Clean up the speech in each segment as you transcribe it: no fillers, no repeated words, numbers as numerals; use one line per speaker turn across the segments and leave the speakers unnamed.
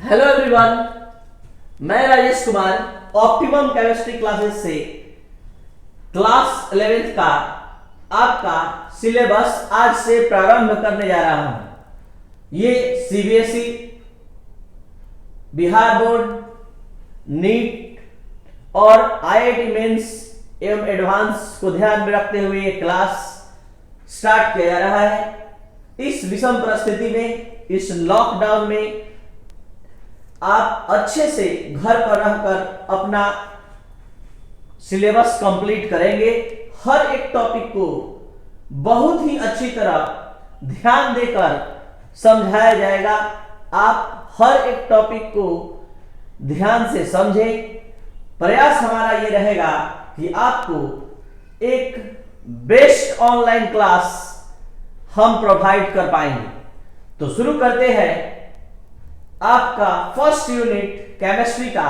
Hello everyone, मैं Rajesh Kumar optimum chemistry classes से class 11th का आपका सिलेबस आज से प्रारंभ करने जा रहा हूं। ये सीबीएसई, बिहार बोर्ड, नीट और आईआईटी मेंस एवं एडवांस को ध्यान में रखते हुए ये क्लास स्टार्ट किया जा रहा है। इस विषम परिस्थिति में, इस लॉकडाउन में आप अच्छे से घर पर रहकर अपना सिलेबस कंप्लीट करेंगे। हर एक टॉपिक को बहुत ही अच्छी तरह ध्यान देकर समझाया जाएगा। आप हर एक टॉपिक को ध्यान से समझें। प्रयास हमारा ये रहेगा कि आपको एक बेस्ट ऑनलाइन क्लास हम प्रोवाइड कर पाएंगे। तो शुरू करते हैं आपका फर्स्ट यूनिट केमिस्ट्री का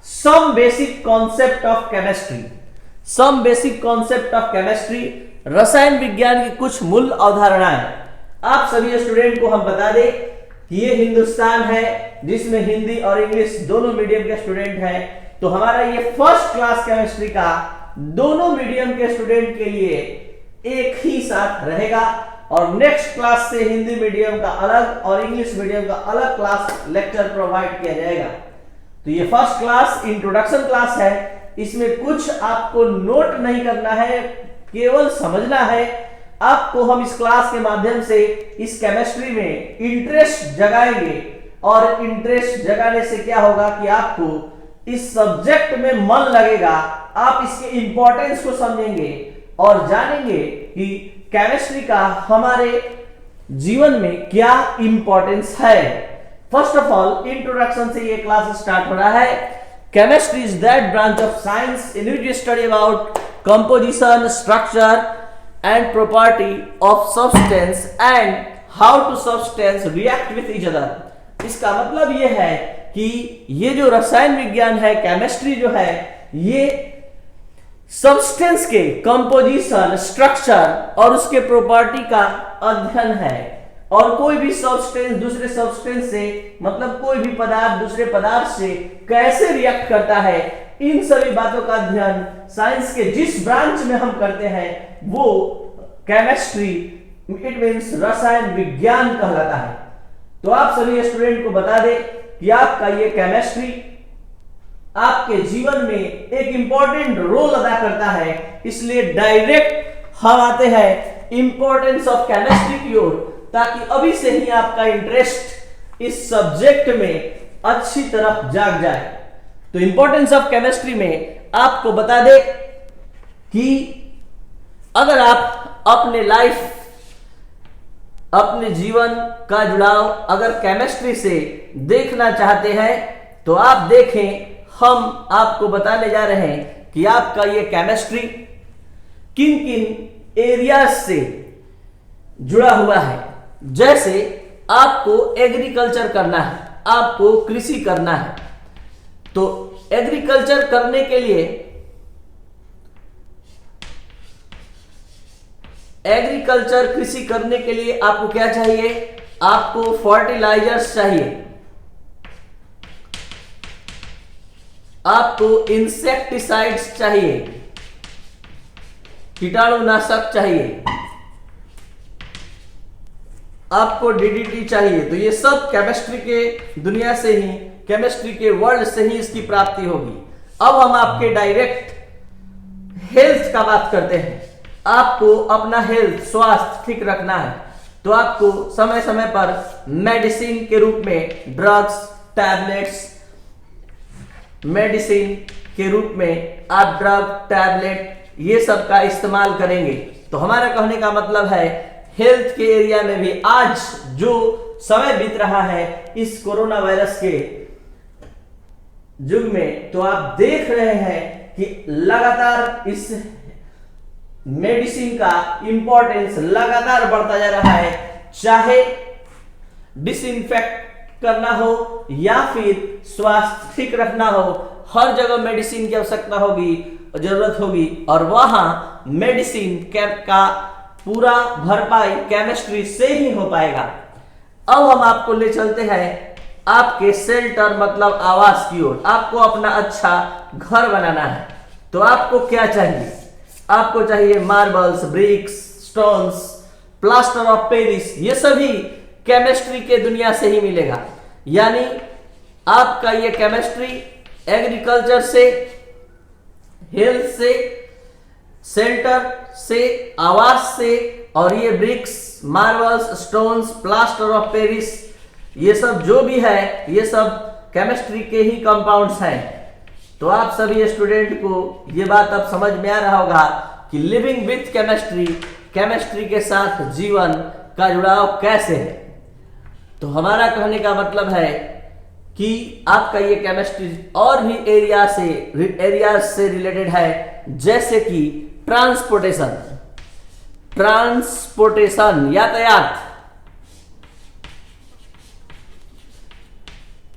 some basic concept of chemistry. Some basic concept of chemistry, रसायन विज्ञान की कुछ मूल अवधारणाएं। आप सभी स्टूडेंट को हम बता दें कि ये हिंदुस्तान है जिसमें हिंदी और इंग्लिश दोनों मीडियम के स्टूडेंट हैं। तो हमारा ये फर्स्ट क्लास केमिस्ट्री का दोनों मीडियम के स्टूडेंट के लिए एक ही साथ रहेगा और नेक्स्ट क्लास से हिंदी मीडियम का अलग और इंग्लिश मीडियम का अलग क्लास लेक्चर प्रोवाइड किया जाएगा। तो ये फर्स्ट क्लास इंट्रोडक्शन क्लास है। इसमें कुछ आपको नोट नहीं करना है, केवल समझना है। आपको हम इस क्लास के माध्यम से इस केमिस्ट्री में इंटरेस्ट जगाएंगे और इंटरेस्ट जगाने से क्या होगा कि आपको इस सब्जेक्ट में मन लगेगा। आप इसके इंपॉर्टेंस को समझेंगे और जानेंगे कि केमिस्ट्री का हमारे जीवन में क्या इंपॉर्टेंस है। फर्स्ट ऑफ ऑल, इंट्रोडक्शन से ये क्लास स्टार्ट हो रहा है। Chemistry is that branch of science in which we study about composition, structure and property of substance and how two substance react with each other. इसका मतलब ये है कि ये जो रसायन विज्ञान है, केमिस्ट्री जो है, ये सब्सटेंस के कंपोजिशन, स्ट्रक्चर और उसके प्रॉपर्टी का अध्ययन है। और कोई भी सब्सटेंस दूसरे सब्सटेंस से, मतलब कोई भी पदार्थ दूसरे पदार्थ से कैसे रिएक्ट करता है, इन सभी बातों का अध्ययन साइंस के जिस ब्रांच में हम करते हैं वो केमिस्ट्री, इट मींस रसायन विज्ञान कहलाता है। तो आप सभी स्टूडेंट को बता दें कि आपका ये केमिस्ट्री आपके जीवन में एक इंपॉर्टेंट रोल अदा करता है। इसलिए डायरेक्ट हम आते हैं इंपॉर्टेंस ऑफ केमिस्ट्री की ओर, ताकि अभी से ही आपका इंटरेस्ट इस सब्जेक्ट में अच्छी तरह जाग जाए। तो इंपॉर्टेंस ऑफ केमिस्ट्री में आपको बता दे कि अगर आप अपने लाइफ, अपने जीवन का जुड़ाव अगर केमिस्ट्री से देखना चाहते हैं तो आप देखें, हम आपको बताने जा रहे हैं कि आपका ये केमिस्ट्री किन किन एरियाज से जुड़ा हुआ है। जैसे आपको एग्रीकल्चर करना है, आपको कृषि करना है, तो एग्रीकल्चर करने के लिए कृषि करने के लिए आपको क्या चाहिए? आपको फर्टिलाइजर्स चाहिए, आपको इंसेक्टिसाइड्स चाहिए, कीटाणुनाशक चाहिए, आपको डीडीटी चाहिए। तो ये सब केमिस्ट्री के दुनिया से ही, केमिस्ट्री के वर्ल्ड से ही इसकी प्राप्ति होगी। अब हम आपके डायरेक्ट हेल्थ का बात करते हैं। आपको अपना हेल्थ, स्वास्थ्य ठीक रखना है तो आपको समय समय पर मेडिसिन के रूप में ड्रग्स, टैबलेट्स, मेडिसिन के रूप में आप ड्रग, टैबलेट ये सब का इस्तेमाल करेंगे। तो हमारा कहने का मतलब है हेल्थ के एरिया में भी आज जो समय बीत रहा है इस कोरोना वायरस के युग में, तो आप देख रहे हैं कि लगातार इस मेडिसिन का इंपॉर्टेंस लगातार बढ़ता जा रहा है। चाहे डिसइंफेक्ट करना हो या फिर स्वास्थ्य ठीक रखना हो, हर जगह मेडिसिन की आवश्यकता होगी, जरूरत होगी और वहां मेडिसिन का पूरा भरपाई केमिस्ट्री से ही हो पाएगा। अब हम आपको ले चलते हैं आपके शेल्टर मतलब आवास की ओर, आपको अपना अच्छा घर बनाना है, तो आपको क्या चाहिए? आपको चाहिए marbles, bricks, stones, plaster of Paris. ये सभी केमिस्ट्री के दुनिया से ही मिलेगा। यानी आपका ये केमिस्ट्री एग्रीकल्चर से, हेल्थ से, शेल्टर से, आवास से, और ये bricks, marbles, stones, plaster of Paris, ये सब जो भी है ये सब केमिस्ट्री के ही कंपाउंड्स हैं। तो आप सभी स्टूडेंट को ये बात अब समझ में आ रहा होगा कि लिविंग विथ केमिस्ट्री, केमिस्ट्री के साथ जीवन का जुड़ाव कैसे है। तो हमारा कहने का मतलब है कि आपका ये केमिस्ट्री और भी एरियाज से रिलेटेड है, जैसे कि ट्रांसपोर्टेशन,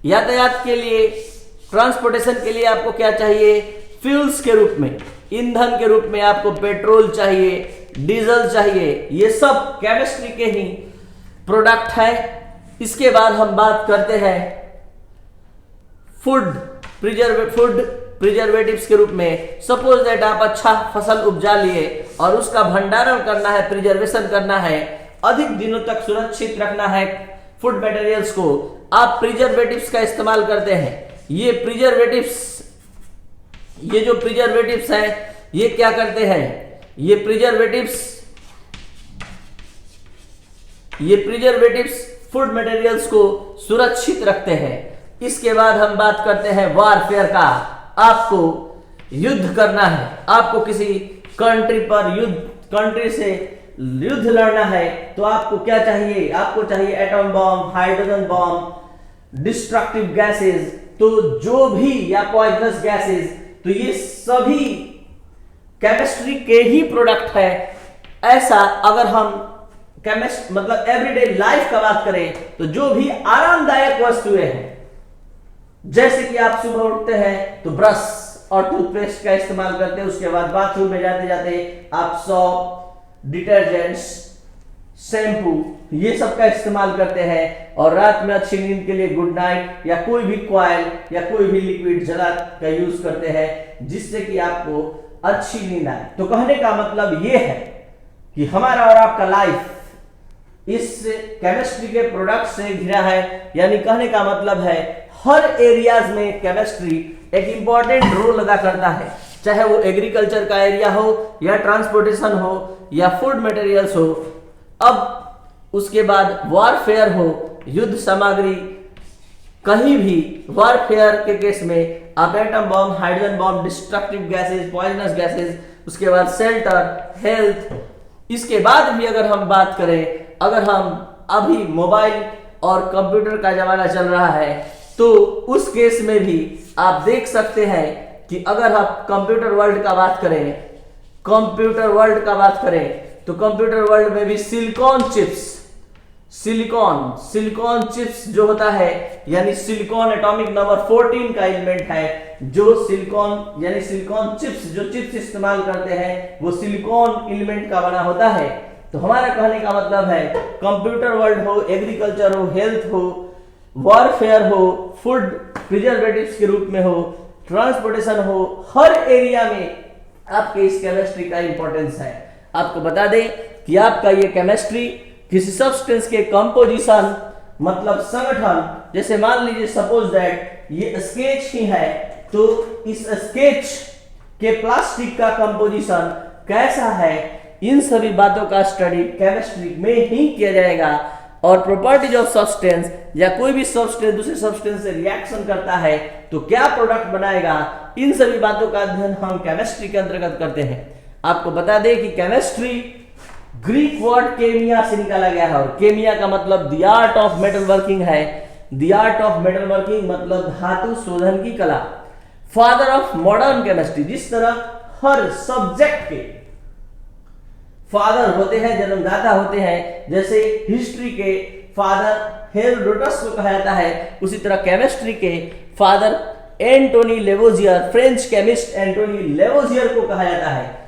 यातायात के लिए, ट्रांसपोर्टेशन के लिए आपको क्या चाहिए? फ्यूल्स के रूप में, ईंधन के रूप में आपको पेट्रोल चाहिए, डीजल चाहिए। ये सब केमिस्ट्री के ही प्रोडक्ट है। इसके बाद हम बात करते हैं फूड प्रिजर्वेटिव्स के रूप में। सपोज दैट आप अच्छा फसल उपजा लिए और उसका भंडारण करना है, प्रिजर्वेशन करना है, अधिक दिनों तक सुरक्षित रखना है फूड मटेरियल्स को, आप प्रिजर्वेटिव्स का इस्तेमाल करते हैं। ये जो प्रिजर्वेटिव्स हैं ये क्या करते हैं? ये प्रिजर्वेटिव्स फूड मटेरियल्स को सुरक्षित रखते हैं। इसके बाद हम बात करते हैं वारफेयर का। आपको युद्ध करना है, आपको किसी कंट्री से युद्ध लड़ना है, तो आपको क्या चाहिए? आपको चाहिए atom bomb, hydrogen bomb, destructive gases, तो जो भी, या पॉइजनस गैसेस, तो ये सभी केमिस्ट्री के ही प्रोडक्ट है। ऐसा अगर हम मतलब एवरीडे लाइफ का बात करें तो जो भी आरामदायक वस्तुएं हैं, जैसे कि आप सुबह उठते हैं तो ब्रश और टूथपेस्ट का इस्तेमाल करते हैं, उसके बाद बाथरूम में जाते जाते आप सॉप, डिटर्जेंट्स, शैम्पू, ये सब का इस्तेमाल करते हैं, और रात में अच्छी नींद के लिए गुड नाइट या कोई भी कॉइल या कोई भी लिक्विड जला का यूज करते हैं, जिससे कि आपको अच्छी नींद आए। तो कहने का मतलब ये है कि हमारा और आपका लाइफ इस केमिस्ट्री के प्रोडक्ट से घिरा है। यानी कहने का मतलब है हर एरियाज में केमिस्ट्री एक इंपॉर्टेंट रोल अदा करता है, चाहे वो एग्रीकल्चर का एरिया हो या ट्रांसपोर्टेशन हो या फूड मटेरियल्स हो। अब उसके बाद वॉरफेयर हो, युद्ध सामग्री, कहीं भी वॉरफेयर के केस में आप atom bomb, hydrogen bomb, destructive gases, poisonous gases, उसके बाद शेल्टर, हेल्थ। इसके बाद भी अगर हम बात करें, अगर हम अभी मोबाइल और कंप्यूटर का जमाना चल रहा है, तो उस केस में भी आप देख सकते हैं कि अगर आप कंप्यूटर वर्ल्ड का बात करें तो कंप्यूटर वर्ल्ड में भी सिलिकॉन चिप्स जो होता है, यानी सिलिकॉन एटॉमिक नंबर 14 का एलिमेंट है, जो सिलिकॉन चिप्स, जो चिप्स इस्तेमाल करते हैं वो सिलिकॉन एलिमेंट का बना होता है। तो हमारा कहने का मतलब है कंप्यूटर वर्ल्ड हो, एग्रीकल्चर हो, हेल्थ हो, वॉरफेयर हो, फूड प्रिजर्वेटिव्स के रूप में हो, ट्रांसपोर्टेशन हो, हर एरिया में आपके इस केमिस्ट्री का इंपॉर्टेंस है। आपको बता दें कि आपका ये केमिस्ट्री किसी सब्सटेंस के कंपोजिशन मतलब संगठन, जैसे मान लीजिए सपोज दैट ये स्केच ही है, तो इस स्केच के प्लास्टिक का कंपोजिशन कैसा है, इन सभी बातों का स्टडी केमिस्ट्री में ही किया जाएगा। और प्रॉपर्टीज ऑफ सब्सटेंस, या कोई भी सब्सटेंस दूसरे सब्सटेंस से रिएक्शन करता है तो क्या प्रोडक्ट बनाएगा, इन सभी बातों का अध्ययन हम केमिस्ट्री के अंतर्गत करते हैं। आपको बता दें कि केमिस्ट्री ग्रीक वर्ड केमिया से निकाला गया है, और केमिया का मतलब the art of metal working है। The art of metal working मतलब धातु शोधन की कला। फादर ऑफ मॉडर्न केमिस्ट्री, जिस तरह हर सब्जेक्ट के फादर होते हैं, जन्मदाता होते हैं, जैसे हिस्ट्री के फादर हेरोडोटस को कहा जाता है, उसी तरह केमिस्ट्री के father Antoine Lavoisier, French chemist Antoine Lavoisier को कहा जाता है।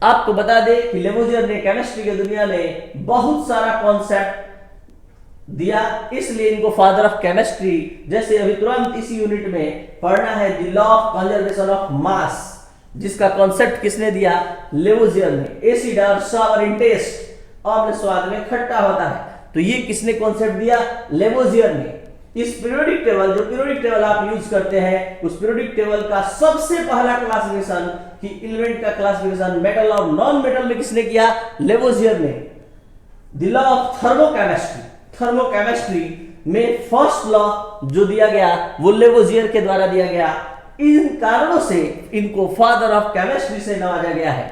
आपको बता दें कि लेवोजियर ने केमिस्ट्री की दुनिया में बहुत सारा कॉन्सेप्ट दिया, इसलिए इनको फादर ऑफ केमिस्ट्री, जैसे अभी तुरंत इसी यूनिट में पढ़ना है the law of conservation of mass, जिसका कॉन्सेप्ट किसने दिया? लेवोजियर ने। एसिड और सावर इन टेस्ट, अम्ल स्वाद में खट्टा होता है, तो ये किसने कॉन्सेप्ट दिया? लेवोजियर ने। इस पीरियोडिक टेबल, जो पीरियोडिक टेबल आप यूज करते हैं, उस पीरियोडिक टेबल का सबसे पहला क्लासिफिकेशन कि एलिमेंट का क्लासिफिकेशन मेटल और नॉन मेटल में किसने किया? लेवोजियर ने। The law of thermochemistry, thermochemistry में फर्स्ट लॉ जो दिया गया वो लेवोजियर के द्वारा दिया गया। इन कारणों से इनको फादर ऑफ केमिस्ट्री से नवाजा गया है।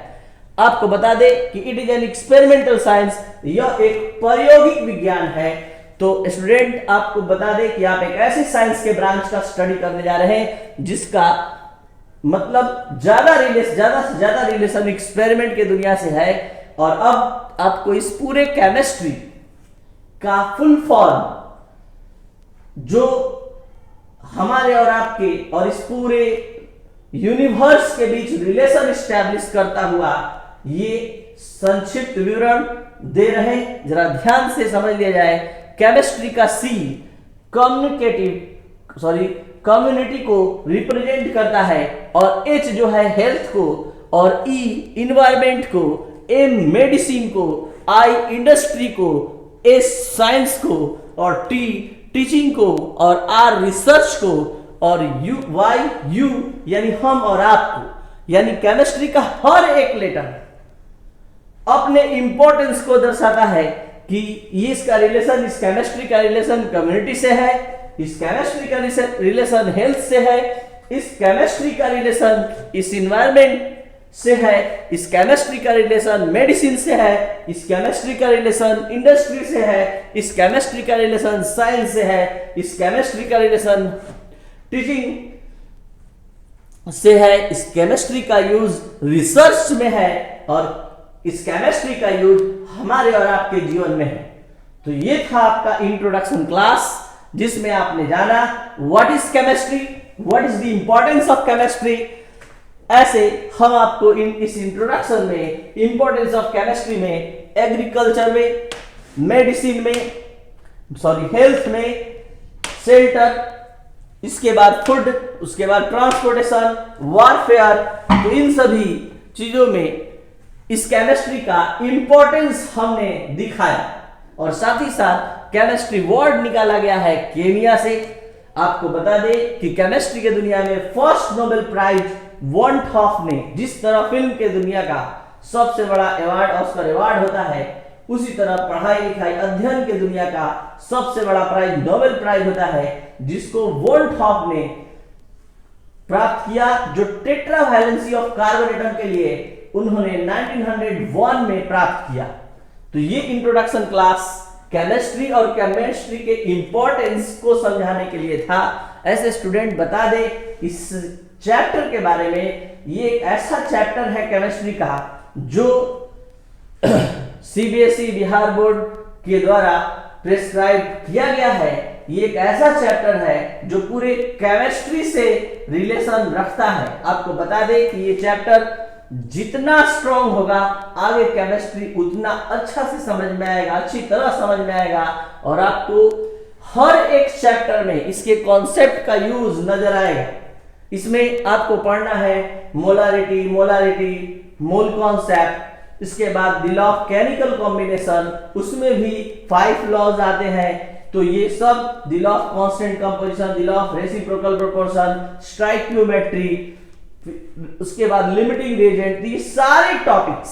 आपको बता दे कि it is an experimental science, यह एक प्रायोगिक विज्ञान है। तो स्टूडेंट आपको बता दे कि आप एक ऐसी साइंस के ब्रांच का स्टडी करने जा रहे हैं जिसका मतलब ज्यादा से ज्यादा रिलेशन एक्सपेरिमेंट के दुनिया से है। और अब आपको इस पूरे केमिस्ट्री का फुल फॉर्म जो हमारे और आपके और इस पूरे यूनिवर्स के बीच रिलेशन एस्टैब्लिश करता हुआ ये संक्षिप्त विवरण दे रहे हैं, जरा ध्यान से समझ लिया जाए। केमिस्ट्री का C कम्युनिटी को रिप्रेजेंट करता है, और H जो है हेल्थ को, और E इन्वायरमेंट को, M मेडिसिन को, I इंडस्ट्री को, S साइंस को, और T टीचिंग को, और R रिसर्च को, और यू यानी हम और आपको। यानी केमिस्ट्री का हर एक लेटर अपने इंपॉर्टेंस को दर्शाता है कि ये इसका रिलेशन, इस केमिस्ट्री का रिलेशन कम्युनिटी से है, इस केमिस्ट्री का रिलेशन हेल्थ से है, इस केमिस्ट्री का रिलेशन इस इन्वायरमेंट से है, इस केमिस्ट्री का रिलेशन मेडिसिन से है, इस केमिस्ट्री का रिलेशन इंडस्ट्री से है, इस केमिस्ट्री का रिलेशन साइंस से है, इस केमिस्ट्री का रिलेशन टीचिंग से है, इस केमिस्ट्री का यूज रिसर्च में है, और इस केमिस्ट्री का यूज हमारे और आपके जीवन में है। तो ये था आपका इंट्रोडक्शन क्लास, जिसमें आपने जाना what is chemistry, what is the importance of chemistry. ऐसे हम आपको इस इंट्रोडक्शन में इंपॉर्टेंस ऑफ केमिस्ट्री में एग्रीकल्चर में, मेडिसिन में, हेल्थ में, शेल्टर, इसके बाद फूड, उसके बाद ट्रांसपोर्टेशन, वॉरफेयर, तो इन सभी चीजों में इस केमिस्ट्री का इंपॉर्टेंस हमने दिखाया। और साथ ही साथ केमिस्ट्री वर्ड निकाला गया है केमिया से। आपको बता दें कि केमिस्ट्री के दुनिया में फर्स्ट नोबेल प्राइज वॉन टॉफ ने, जिस तरह फिल्म के दुनिया का सबसे बड़ा अवार्ड ऑस्कर अवार्ड होता है, उसी तरह पढ़ाई लिखाई अध्ययन के दुनिया का सबसे बड़ा प्राइज नोबेल प्राइज होता है, जिसको वॉन टॉफ ने प्राप्त किया, जो टेट्रावैलेंसी ऑफ कार्बन एटम के लिए उन्होंने 1901 में प्राप्त किया। तो ये इंट्रोडक्शन क्लास केमिस्ट्री और केमिस्ट्री के इंपॉर्टेंस को समझाने के लिए था। ऐसे स्टूडेंट बता दे इस चैप्टर के बारे में, ये एक ऐसा चैप्टर है केमिस्ट्री का जो सीबीएसई बिहार बोर्ड के द्वारा प्रिस्क्राइब किया गया है। ये एक ऐसा चैप्टर है जो पूरे केमिस्ट्री से रिलेशन रखता है। आपको बता दें कि ये चैप्टर जितना स्ट्रॉन्ग होगा, आगे केमिस्ट्री उतना अच्छा से समझ में आएगा, अच्छी तरह समझ में आएगा, और आपको हर एक चैप्टर में इसके कॉन्सेप्ट का यूज नजर आएगा। इसमें आपको पढ़ना है मोलारिटी, मोल कॉन्सेप्ट, इसके बाद the law of chemical combination, उसमें भी 5 लॉज आते हैं। तो ये सब the law of constant composition, the law of reciprocal proportion, stoichiometry, उसके बाद लिमिटिंग रिएजेंट, ये सारे टॉपिक्स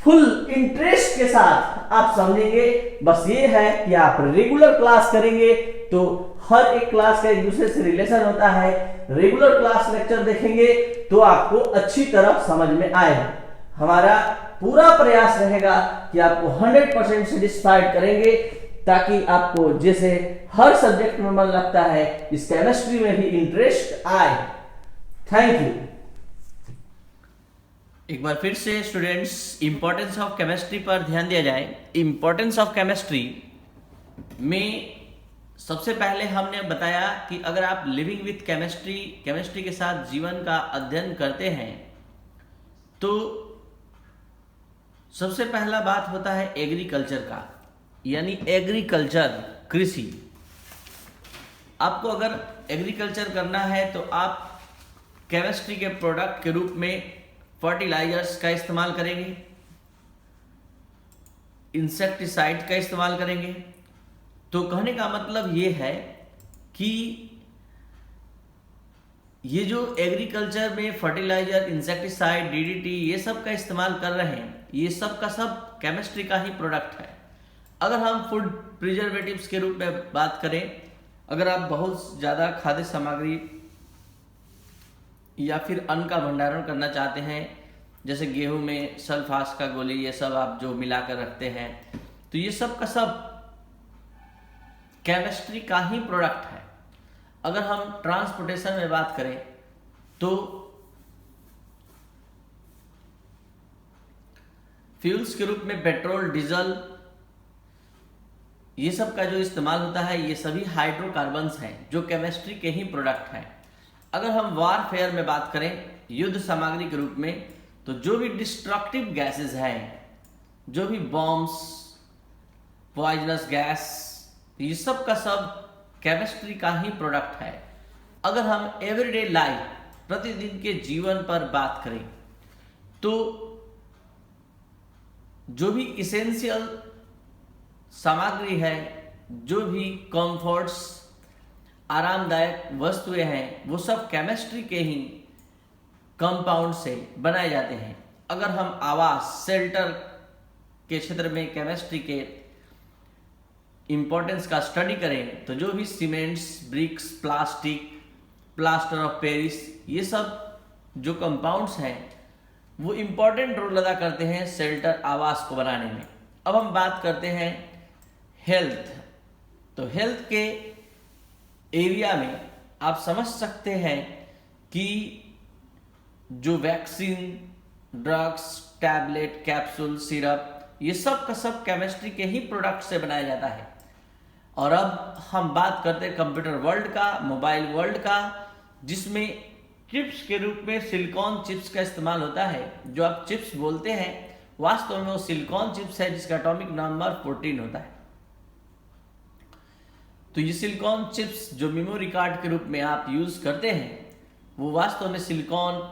फुल इंटरेस्ट के साथ आप समझेंगे। बस ये है कि आप रेगुलर क्लास करेंगे तो हर एक क्लास का एक दूसरे से रिलेशन होता है। रेगुलर क्लास लेक्चर देखेंगे तो आपको अच्छी तरह समझ में आएगा। हमारा पूरा प्रयास रहेगा कि आपको 100% सेटिस्फाइड करेंगे, ताकि आपको जैसे हर सब्जेक्ट में मन लगता है, इस केमिस्ट्री में भी इंटरेस्ट आए। Thank you. एक बार फिर से स्टूडेंट्स इंपॉर्टेंस ऑफ केमिस्ट्री पर ध्यान दिया जाए। इंपॉर्टेंस ऑफ केमिस्ट्री में सबसे पहले हमने बताया कि अगर आप लिविंग विथ केमिस्ट्री के साथ जीवन का अध्ययन करते हैं तो सबसे पहला बात होता है एग्रीकल्चर का। यानी एग्रीकल्चर, कृषि। आपको अगर एग्रीकल्चर करना है तो आप केमिस्ट्री के प्रोडक्ट के रूप में फर्टिलाइजर्स का इस्तेमाल करेंगे, इंसेक्टिसाइड का इस्तेमाल करेंगे। तो कहने का मतलब ये है कि ये जो एग्रीकल्चर में फर्टिलाइजर, इंसेक्टिसाइड, डीडीटी ये सब का इस्तेमाल कर रहे हैं, ये सब का सब केमिस्ट्री का ही प्रोडक्ट है। अगर हम फूड प्रिजर्वेटिव्स के रूप में बात करें, अगर आप बहुत ज़्यादा खाद्य सामग्री या फिर अन्न का भंडारण करना चाहते हैं, जैसे गेहूं में सल्फास का गोली, ये सब आप जो मिलाकर रखते हैं, तो ये सब का सब केमिस्ट्री का ही प्रोडक्ट है। अगर हम ट्रांसपोर्टेशन में बात करें तो फ्यूल्स के रूप में पेट्रोल, डीजल, ये सब का जो इस्तेमाल होता है, ये सभी हाइड्रोकार्बन्स हैं जो केमिस्ट्री के ही प्रोडक्ट हैं। अगर हम वारफेयर में बात करें, युद्ध सामग्री के रूप में, तो जो भी डिस्ट्रक्टिव गैसेस हैं, जो भी बॉम्ब्स, पॉइजनस गैस, ये सब का सब केमिस्ट्री का ही प्रोडक्ट है। अगर हम एवरीडे लाइफ, प्रतिदिन के जीवन पर बात करें तो जो भी इसेंशियल सामग्री है, जो भी कंफर्ट्स, आरामदायक वस्तुएं हैं, वो सब केमिस्ट्री के ही कंपाउंड से बनाए जाते हैं। अगर हम आवास, शेल्टर के क्षेत्र में केमिस्ट्री के इंपॉर्टेंस का स्टडी करें तो जो भी cements, bricks, plastic, plaster of Paris, ये सब जो कंपाउंड्स हैं वो इंपॉर्टेंट रोल अदा करते हैं शेल्टर, आवास को बनाने में। अब हम बात करते हैं हेल्थ। तो हेल्थ के एरिया में आप समझ सकते हैं कि जो vaccine, drugs, tablet, capsule, syrup, ये सब का सब केमिस्ट्री के ही प्रोडक्ट से बनाया जाता है। और अब हम बात करते हैं कंप्यूटर वर्ल्ड का, मोबाइल वर्ल्ड का, जिसमें चिप्स के रूप में सिलिकॉन चिप्स का इस्तेमाल होता है। जो आप चिप्स बोलते हैं, वास्तव में वो सिलिकॉन चिप्स है जिसका एटॉमिक नंबर 14 होता है। तो ये सिलिकॉन चिप्स जो मेमोरी कार्ड के रूप में आप यूज करते हैं, वो वास्तव में सिलिकॉन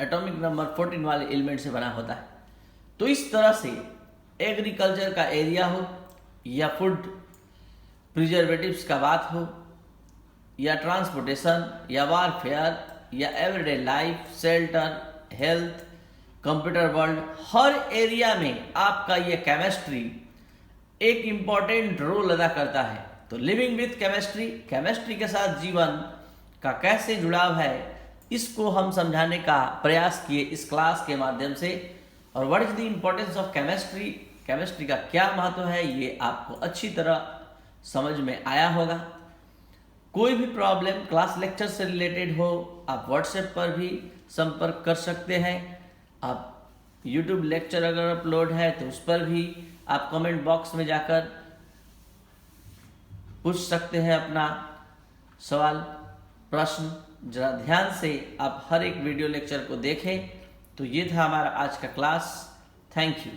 एटॉमिक नंबर 14 वाले एलिमेंट से बना होता है। तो इस तरह से एग्रीकल्चर का एरिया हो या फूड प्रिजर्वेटिव्स का बात हो या ट्रांसपोर्टेशन या वारफेयर या everyday life, shelter, health, computer world, हर एरिया में आपका ये केमिस्ट्री एक इम्पॉर्टेंट रोल अदा करता है। तो लिविंग विथ केमिस्ट्री, केमिस्ट्री के साथ जीवन का कैसे जुड़ाव है, इसको हम समझाने का प्रयास किए इस क्लास के माध्यम से। और what is the importance of chemistry, chemistry का क्या महत्व है, ये आपको अच्छी तरह समझ में आया होगा। कोई भी प्रॉब्लम क्लास लेक्चर से रिलेटेड हो, आप व्हाट्सएप पर भी संपर्क कर सकते हैं। आप यूट्यूब लेक्चर अगर अपलोड है तो उस पर भी आप कमेंट बॉक्स में जाकर पूछ सकते हैं अपना सवाल, प्रश्न। जरा ध्यान से आप हर एक वीडियो लेक्चर को देखें। तो ये था हमारा आज का क्लास। Thank you.